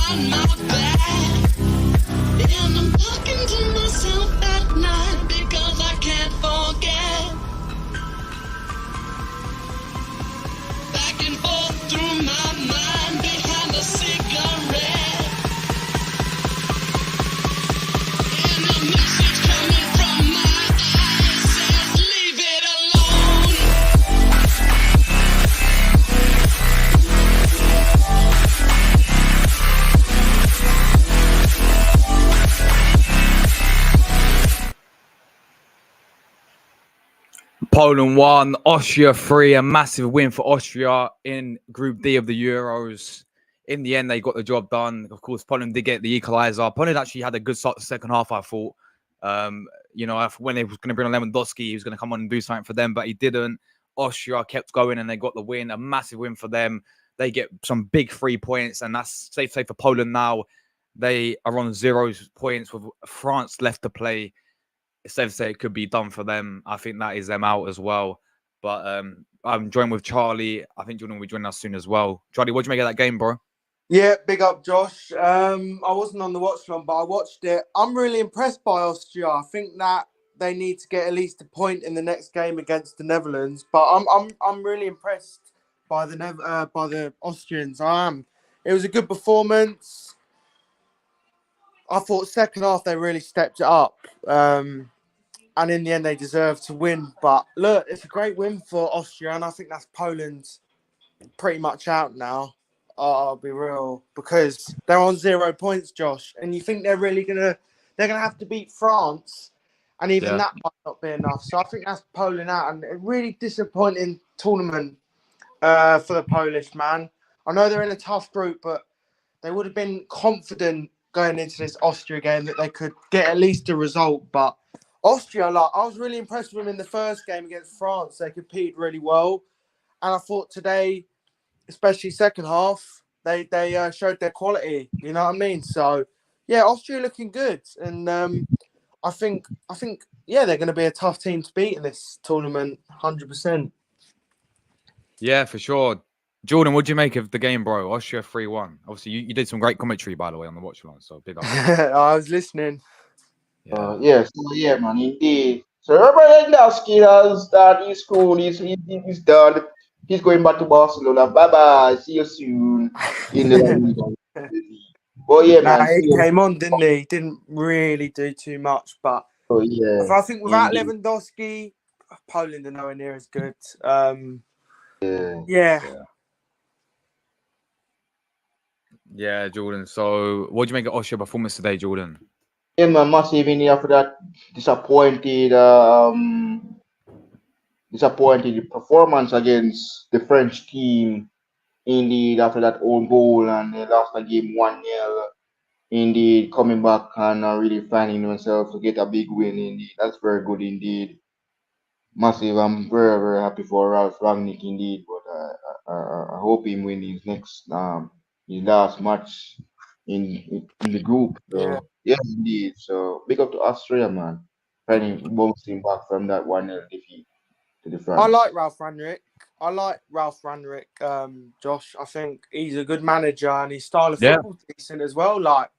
behind my back, and I'm talking to myself at night because I can't forget. Back and forth through my mind behind a cigarette, and a message coming from my eyes says, leave it alone. Poland 1, Austria 3, a massive win for Austria in Group D of the Euros. In the end, they got the job done. Of course, Poland did get the equaliser. Poland actually had a good second half, I thought. When they was going to bring on Lewandowski, he was going to come on and do something for them, but he didn't. Austria kept going and they got the win, a massive win for them. They get some big 3 points, and that's safe for Poland now. They are on 0 points with France left to play. It's safe to say it could be done for them. I think that is them out as well. But I'm joined with Charlie. I think Jordan will be joining us soon as well. Charlie, what do you make of that game, bro? Yeah, big up, Josh. I wasn't on the watch long, but I watched it. I'm really impressed by Austria. I think that they need to get at least a point in the next game against the Netherlands. But I'm really impressed by the Austrians. I am. It was a good performance. I thought second half they really stepped it up. And in the end, they deserved to win. But look, it's a great win for Austria, and I think that's Poland pretty much out now. I'll be real, because they're on 0 points, Josh. And you think they're gonna have to beat France, and even that might not be enough. So I think that's Poland out, and a really disappointing tournament for the Polish, man. I know they're in a tough group, but they would have been confident going into this Austria game that they could get at least a result. But Austria, I was really impressed with them in the first game against France. They competed really well. And I thought today, especially second half, they showed their quality. You know what I mean? So, yeah, Austria looking good. And I think they're going to be a tough team to beat in this tournament, 100%. Yeah, for sure. Jordan, what do you make of the game, bro? Austria 3-1. Obviously, you did some great commentary, by the way, on the watch along, so big up. I was listening. Yeah, man, indeed. So Robert Lewandowski has that his school, he's done. He's going back to Barcelona. Bye-bye. See you soon. In the Well, yeah, man. He came on, didn't he? Didn't really do too much, but I think without Lewandowski, Poland are nowhere near as good. Yeah, Jordan. So, what do you make of Austria performance today, Jordan? Yeah, man, massive in after that disappointed performance against the French team. Indeed, after that own goal, and they lost the game 1-0. Indeed, coming back and really finding themselves to get a big win. Indeed, that's very good indeed. Massive. I'm very, very happy for Ralph Rangnick indeed, but I hope him win his last match in the group. So, yeah, indeed. So big up to Austria, man. Bouncing back from that 1-0 defeat to the France. I like Ralph Rangnick. Josh. I think he's a good manager, and his style of football is decent as well. Like,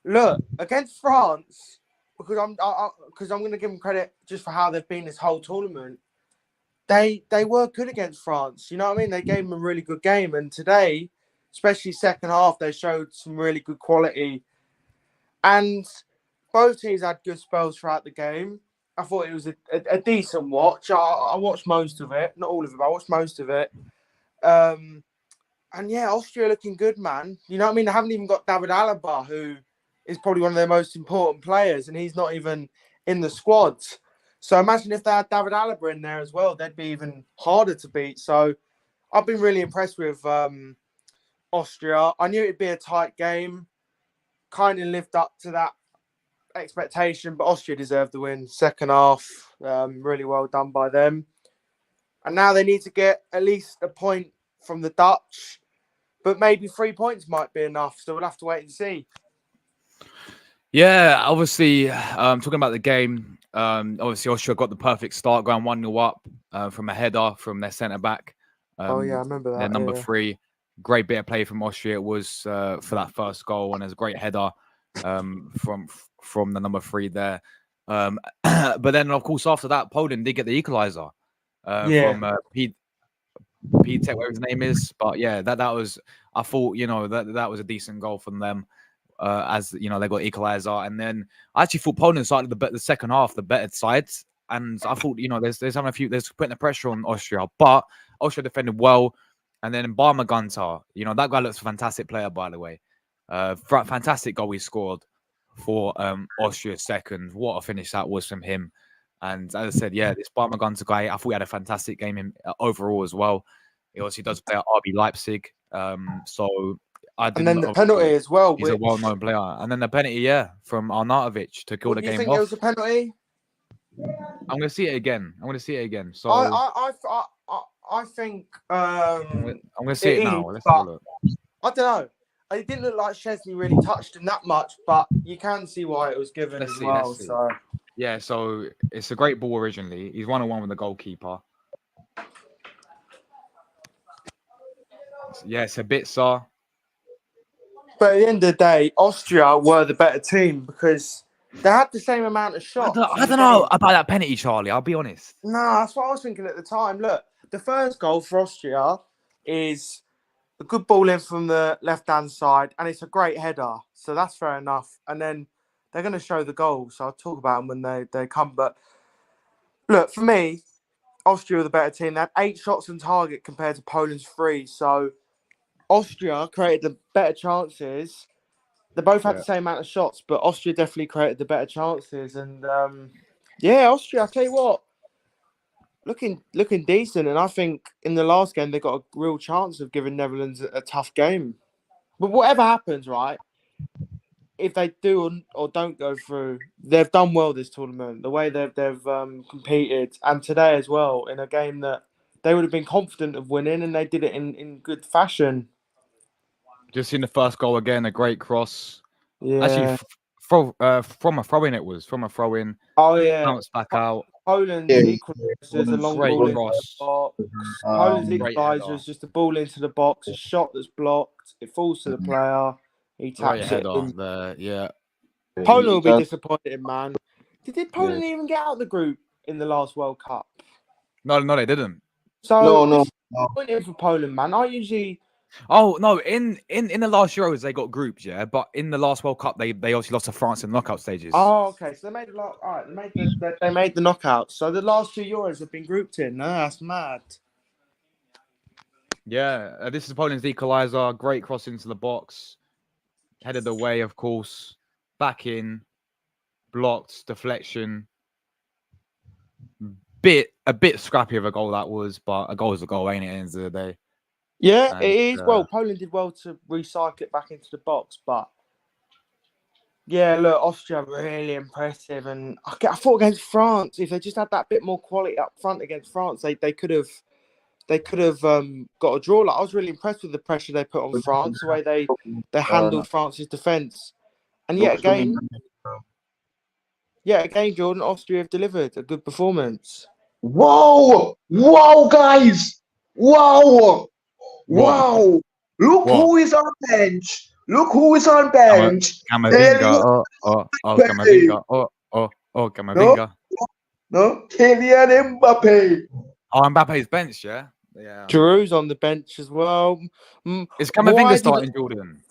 look, against France, because I'm going to give them credit just for how they've been this whole tournament. They were good against France. You know what I mean? They gave them a really good game, and today, especially second half, they showed some really good quality. And both teams had good spells throughout the game. I thought it was a decent watch. I watched most of it. Not all of it, but I watched most of it. And yeah, Austria looking good, man. You know what I mean? They haven't even got David Alaba, who is probably one of their most important players, and he's not even in the squad. So imagine if they had David Alaba in there as well, they'd be even harder to beat. So I've been really impressed with Austria. I knew it'd be a tight game. Kind of lived up to that expectation, but Austria deserved the win. Second half, really well done by them. And now they need to get at least a point from the Dutch, but maybe 3 points might be enough. So we'll have to wait and see. Yeah, obviously, talking about the game, obviously Austria got the perfect start, going 1-0 up from a header from their centre back. I remember that. Their number 3. Great bit of play from Austria it was for that first goal, and there's a great header from the number 3 there. But then, of course, after that, Poland did get the equaliser from Pete, whatever his name is. But yeah, that was, I thought, that was a decent goal from them. As they got equaliser, and then I actually thought Poland started the second half the better sides, and I thought there's putting the pressure on Austria, but Austria defended well, and then Barma Gunter, that guy looks a fantastic player, by the way. Fantastic goal he scored for Austria's second. What a finish that was from him. And as I said, yeah, this Barma Gunter guy, I thought he had a fantastic game overall as well. He obviously does play at RB Leipzig, so. And then the penalty as well. He's a well-known player. And then the penalty, from Arnautovic to kill the game off. Do you think it was a penalty? I'm going to see it again. So I think I'm going to see it now. Let's have a look. I don't know. It didn't look like Chesney really touched him that much, but you can see why it was given as well. So yeah, so it's a great ball originally. He's 1-on-1 with the goalkeeper. Yeah, it's a bit sore. But at the end of the day, Austria were the better team because they had the same amount of shots. I don't know about that penalty, Charlie. I'll be honest. No, that's what I was thinking at the time. Look, the first goal for Austria is a good ball in from the left-hand side, and it's a great header. So that's fair enough. And then they're going to show the goal, so I'll talk about them when they come. But look, for me, Austria were the better team. They had 8 shots on target compared to Poland's 3. So Austria created the better chances. They both had the same amount of shots, but Austria definitely created the better chances. And Austria, I tell you what, looking decent. And I think in the last game they got a real chance of giving Netherlands a tough game. But whatever happens, right? If they do or don't go through, they've done well this tournament. The way they've competed, and today as well, in a game that they would have been confident of winning, and they did it in good fashion. Just in the first goal again, a great cross. Yeah. Actually, from a throw-in it was. From a throw-in. Oh, yeah. Bounce back out. Poland's equaliser is a long ball into the box. Poland's equaliser is just a ball into the box, a shot that's blocked. It falls to the player. He taps it in. Yeah. Poland will be disappointed, man. Did Poland even get out of the group in the last World Cup? No, they didn't. So no. Disappointing for Poland, man. I usually. Oh no! In the last Euros they got groups, yeah. But in the last World Cup they obviously lost to France in the knockout stages. Oh, okay. So they made a lot. All right, they made the knockouts. So the last 2 Euros have been grouped in. No, that's mad. Yeah, this is Poland's equaliser. Great cross into the box, headed away, of course. Back in, blocked, deflection. A bit scrappy of a goal that was, but a goal is a goal, ain't it? At the end of the day. Yeah, it is. Well, Poland did well to recycle it back into the box, but yeah, look, Austria really impressive, and I thought against France, if they just had that bit more quality up front against France, they could have got a draw. Like, I was really impressed with the pressure they put on France, the way they handled France's defence, and yet again, Jordan, Austria have delivered a good performance. Wow, guys, wow. Wow! Look who is on bench. Camavinga. Camavinga. Camavinga. No, Kylian Mbappe. Oh, Mbappe's bench, yeah. Giroud's on the bench as well. Is Camavinga starting, Jordan?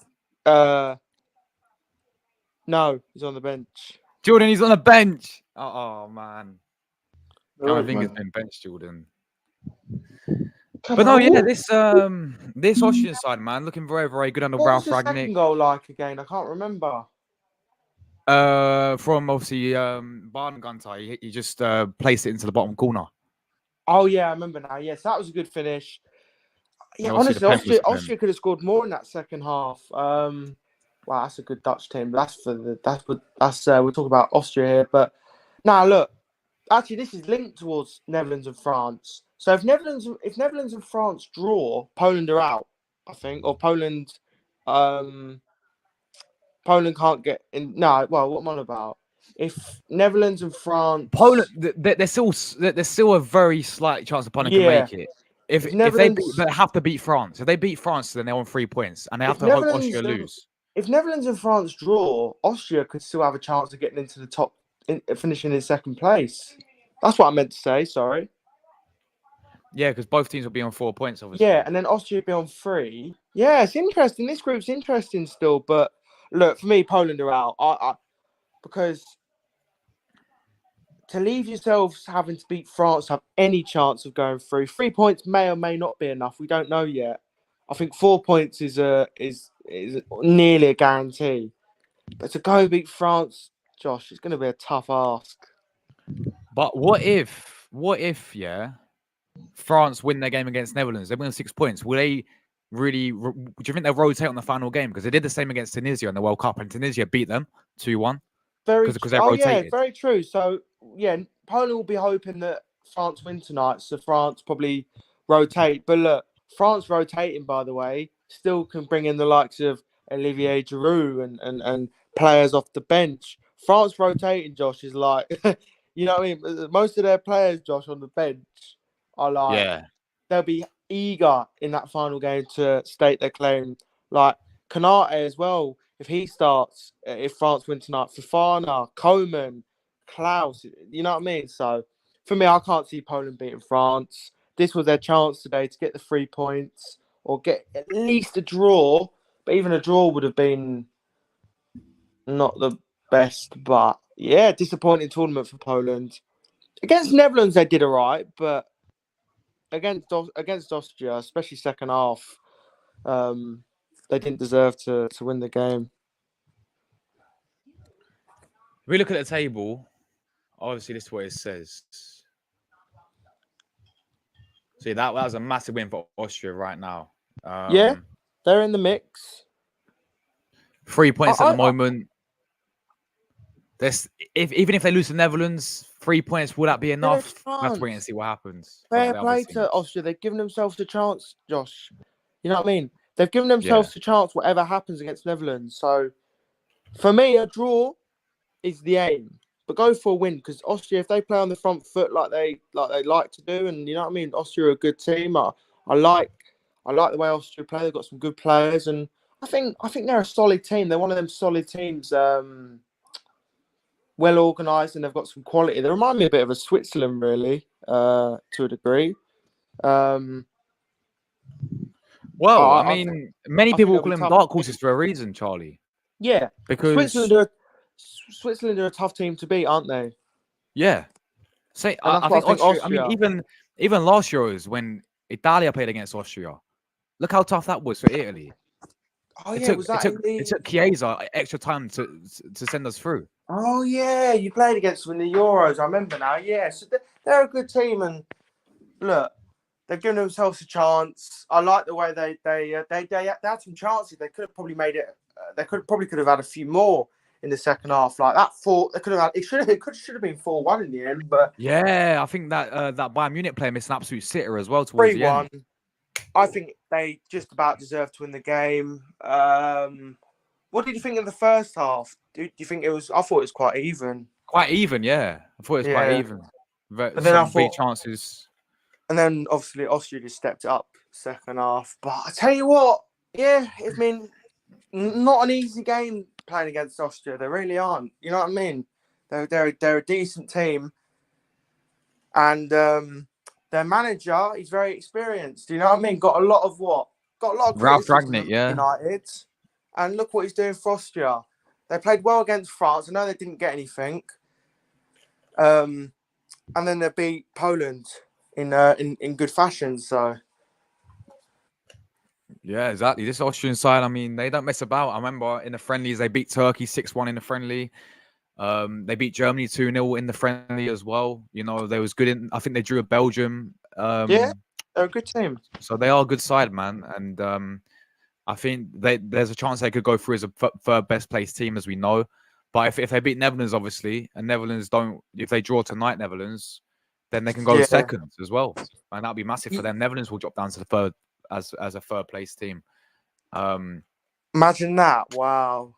No, he's on the bench. Jordan, he's on the bench. Oh man. Camavinga's been benched, Jordan. But no, yeah, this Austrian side, man, looking very, very good under Ralf Rangnick. What was the second goal like again? I can't remember. From obviously Barn Gunter, he just placed it into the bottom corner. Oh yeah, I remember now. Yes, that was a good finish. Yeah, honestly, Austria could have scored more in that second half. Wow, that's a good Dutch team. We'll talk about Austria here, but now look, actually, this is linked towards Netherlands and France. So if Netherlands and France draw, Poland are out, I think, or Poland can't get in. No, well, what am I about? If Netherlands and France, Poland, there's still a very slight chance of Poland can make it. If they have to beat France. If they beat France, then they're on 3 points, and they have to hope Austria lose. If Netherlands and France draw, Austria could still have a chance of getting into the top, finishing in second place. That's what I meant to say. Sorry. Yeah, because both teams will be on 4 points, obviously. Yeah, and then Austria will be on 3. Yeah, it's interesting. This group's interesting still, but look, for me, Poland are out. Because to leave yourselves having to beat France, have any chance of going through, 3 points may or may not be enough. We don't know yet. I think 4 points is nearly a guarantee. But to go beat France, Josh, it's going to be a tough ask. But what if, France win their game against Netherlands? They win 6 points. Will they really? Do you think they'll rotate on the final game? Because they did the same against Tunisia in the World Cup, and Tunisia beat them 2-1. Because they rotated. Yeah, very true. So yeah, Poland will be hoping that France win tonight, so France probably rotate. But look, France rotating, by the way, still can bring in the likes of Olivier Giroud and players off the bench. France rotating, Josh, is like, you know what I mean? Most of their players, Josh, on the bench are like, they'll be eager in that final game to state their claim. Like Kanate as well, if he starts, if France win tonight, Fofana, Coman, Klaus, you know what I mean? So for me, I can't see Poland beating France. This was their chance today to get the 3 points or get at least a draw. But even a draw would have been not the best. But yeah, disappointing tournament for Poland. Against Netherlands, they did all right, but against Austria, especially second half, they didn't deserve to win the game. If we look at the table, obviously this is what it says. See, that was a massive win for Austria right now. Yeah, they're in the mix. 3 points at the moment. Even if they lose to Netherlands, 3 points, will that be enough? Let's wait and see what happens. Fair play to Austria. They've given themselves a chance, Josh. You know what I mean? They've given themselves a chance whatever happens against Netherlands. So for me, a draw is the aim. But go for a win, because Austria, if they play on the front foot like they like to do, and you know what I mean, Austria are a good team. I like the way Austria play. They've got some good players, and I think they're a solid team. They're one of them solid teams, well organised, and they've got some quality. They remind me a bit of a Switzerland, really, to a degree. Well, I mean, many people call them dark horses for a reason, Charlie. Yeah, because Switzerland are a tough team to beat, aren't they? Yeah. I think Austria. I mean, even last Euros when Italia played against Austria, look how tough that was for Italy. Oh yeah, it took Chiesa extra time to send us through. Oh yeah, you played against them in the Euros. I remember now. Yeah, so they're a good team, and look, they've given themselves a chance. I like the way they had some chances. They could have probably made it. They could have had a few more in the second half. Like that they could have had. It should have been 4-1 in the end. But yeah, I think that Bayern Munich player missed an absolute sitter as well towards the end. 3-1. I think they just about deserved to win the game. What did you think of the first half? Do you think it was? I thought it was quite even. Quite even, yeah. I thought it was quite even. But then I thought big chances. And then obviously Austria just stepped it up second half. But I tell you what, yeah, I mean, not an easy game playing against Austria. They really aren't. You know what I mean? They're a decent team, and their manager, he's very experienced. You know what I mean? Got a lot of Ralf Rangnick, yeah. United, and look what he's doing for Austria. They played well against France. I know they didn't get anything, and then they beat Poland in good fashion. So yeah, exactly. This Austrian side, I mean, they don't mess about. I remember in the friendlies they beat Turkey 6-1 in the friendly. They beat Germany 2-0 in the friendly as well. You know, they was good in. I think they drew a Belgium. Yeah, they're a good team. So they are a good side, man. And I think there's a chance they could go through as a third best placed team, as we know. But if they beat Netherlands, obviously, and Netherlands if they draw tonight, Netherlands, then they can go second as well, and that'll be massive for them. Netherlands will drop down to the third as a third place team. Imagine that! Wow.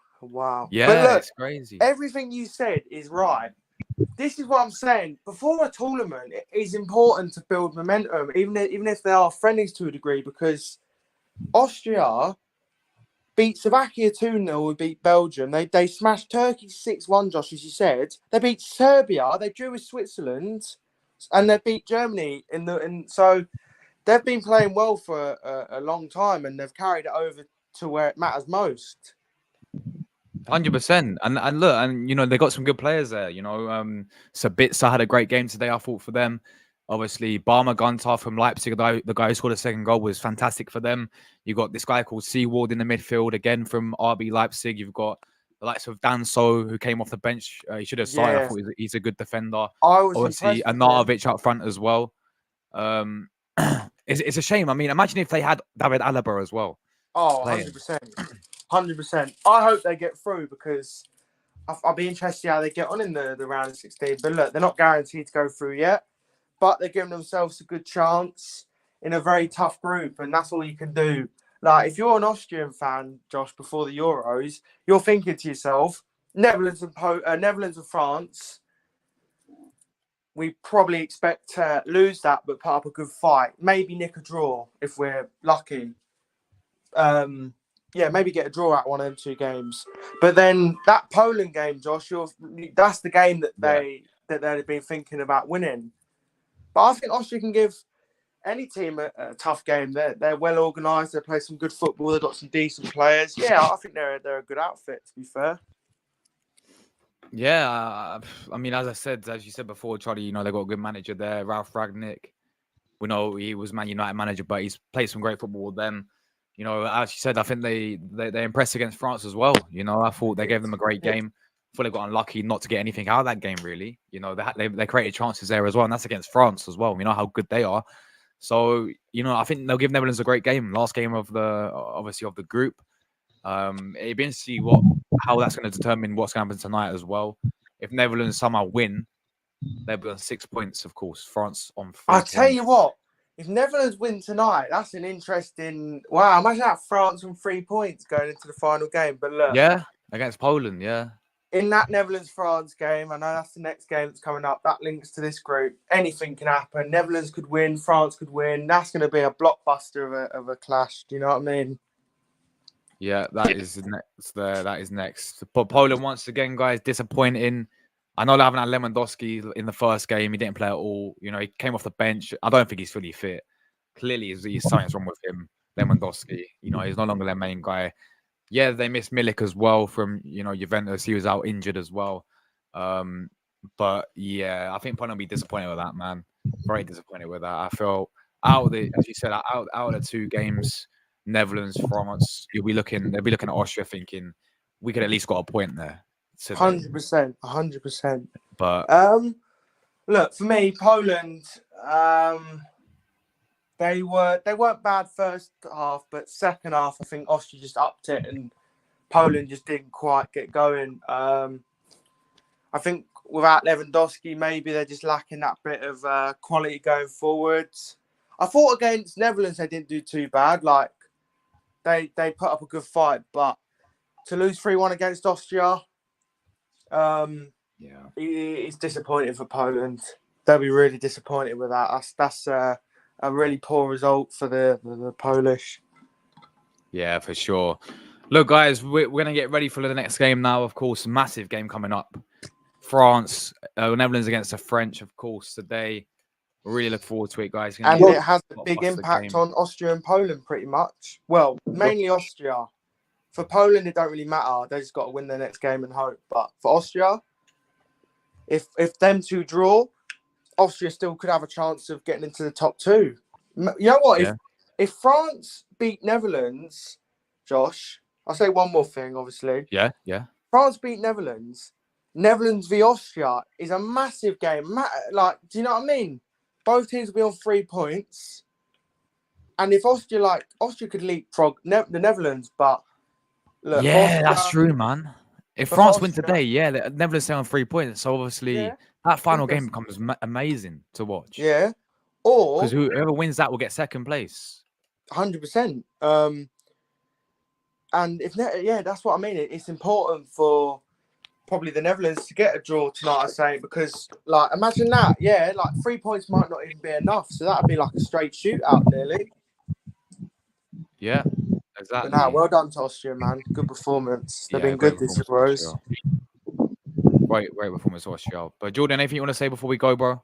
Yeah, but look, it's crazy. Everything you said is right, this is what I'm saying. Before a tournament, it is important to build momentum, even if they are friendlies to a degree, because Austria beat Slovakia 2-0, we beat Belgium. They smashed Turkey 6-1, Josh, as you said. They beat Serbia, they drew with Switzerland, and they beat Germany so they've been playing well for a long time, and they've carried it over to where it matters most. 100%. And look, and they got some good players there. Sabitzer had a great game today, I thought, for them. Obviously, Barmer Guntar from Leipzig, the guy who scored a second goal, was fantastic for them. You got this guy called Seaward in the midfield, again from RB Leipzig. You've got the likes of Danso, who came off the bench. He should have started. I Yeah, thought he's a good defender. I was Obviously, impressed with him. Arnautovic up front as well. It's a shame. I mean, imagine if they had David Alaba as well. Oh, playing. 100%. 100%. I hope they get through, because I'll be interested to see how they get on in the round of 16. But look, they're not guaranteed to go through yet, but they're giving themselves a good chance in a very tough group, and that's all you can do. Like, if you're an Austrian fan, Josh, before the Euros, you're thinking to yourself, Netherlands and France, we probably expect to lose that, but put up a good fight. Maybe nick a draw if we're lucky. Maybe get a draw out one of them 2 games. But then that Poland game, Josh, that's the game that they've been thinking about winning. But I think Austria can give any team a tough game. They're well organised. They play some good football. They've got some decent players. Yeah, I think they're a good outfit, to be fair. Yeah, I mean, as you said before, Charlie, they got a good manager there, Ralph Ragnick. We know he was Man United manager, but he's played some great football with them. As you said, I think they impressed against France as well. I thought they gave them a great game. I thought they got unlucky not to get anything out of that game, really. They created chances there as well, and that's against France as well. We know how good they are. So, I think they'll give Netherlands a great game. Last game of the group. It'd be interesting to see how that's going to determine what's going to happen tonight as well. If Netherlands somehow win, they'll be on 6 points, of course. France on 3 I'll points. tell you what, if Netherlands win tonight, that's an interesting... Wow, imagine that, France on 3 points going into the final game. But look... Yeah, against Poland, yeah. In that Netherlands-France game, I know that's the next game that's coming up, that links to this group. Anything can happen. Netherlands could win, France could win. That's going to be a blockbuster of a clash. Do you know what I mean? Yeah, that is next. That is next. But Poland, once again, guys, disappointing. I know they haven't had Lewandowski in the first game. He didn't play at all. He came off the bench. I don't think he's fully fit. Clearly, something's wrong with him, Lewandowski. He's no longer their main guy. Yeah, they missed Milik as well from, Juventus. He was out injured as well. But yeah, I think Poland will be disappointed with that, man. Very disappointed with that. I felt as you said, out of the 2 games, Netherlands, France, they'll be looking at Austria thinking we could at least got a point there. 100%. But look, for me, Poland, they weren't bad first half, but second half, I think Austria just upped it and Poland just didn't quite get going. I think without Lewandowski, maybe they're just lacking that bit of quality going forwards. I thought against Netherlands they didn't do too bad. Like they put up a good fight, but to lose 3-1 against Austria, it's disappointing for Poland. They'll be really disappointed with that. That's a really poor result for the Polish. Yeah, for sure. Look, guys, we're going to get ready for the next game now. Of course, massive game coming up. France, Netherlands against the French, of course, today. Really look forward to it, guys. And it has a big impact on Austria and Poland, pretty much. Well, mainly Austria. For Poland, it don't really matter. They just got to win their next game and hope. But for Austria, if them 2 draw, Austria still could have a chance of getting into the top 2. You know what? Yeah. If France beat Netherlands, Josh, I'll say one more thing, obviously. Yeah. France beat Netherlands. Netherlands v Austria is a massive game. Do you know what I mean? Both teams will be on 3 points. And if Austria could leapfrog the Netherlands, but look, Austria, that's true, man. If France win today, the Netherlands stay on 3 points. So obviously, that final game becomes amazing to watch. Yeah. Or because whoever wins that will get second place. 100%. And that's what I mean. It's important for probably the Netherlands to get a draw tonight, I say, because like imagine that, yeah, like 3 points might not even be enough, so that'd be like a straight shootout nearly. Yeah, But exactly. nah, well done to Austria, man. Good performance. They've Yeah, been great good this performance, Euros. Austria. Great performance, Austria. But Jordan, anything you want to say before we go, bro?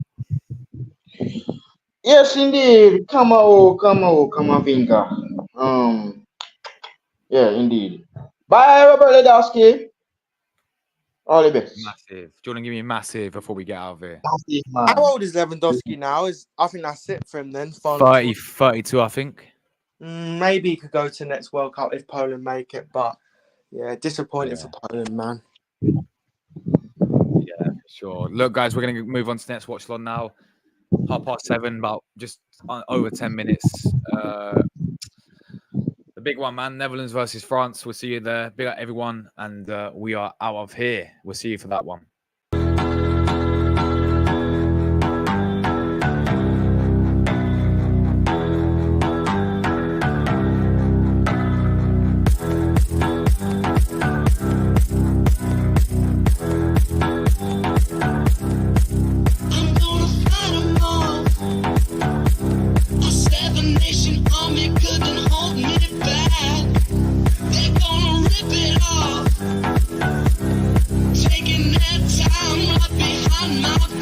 Yes, indeed. Kamavinga. Yeah, indeed. Bye, Robert Ledowski. All the best. Massive. Jordan, give me a massive before we get out of here. Massive, How man. old is Lewandowski now? I think that's it for him then. 32, I think. Maybe he could go to next World Cup if Poland make it, but yeah, disappointing for Poland, man. Yeah, for sure. Look, guys, we're going to move on to next watch on now. 7:30, about just over 10 minutes. The big one, man. Netherlands versus France. We'll see you there. Big up everyone. And we are out of here. We'll see you for that one. I'm gonna fight 'em all. A 7-nation army couldn't hold me back. They're gonna rip it off, taking their time right behind my back.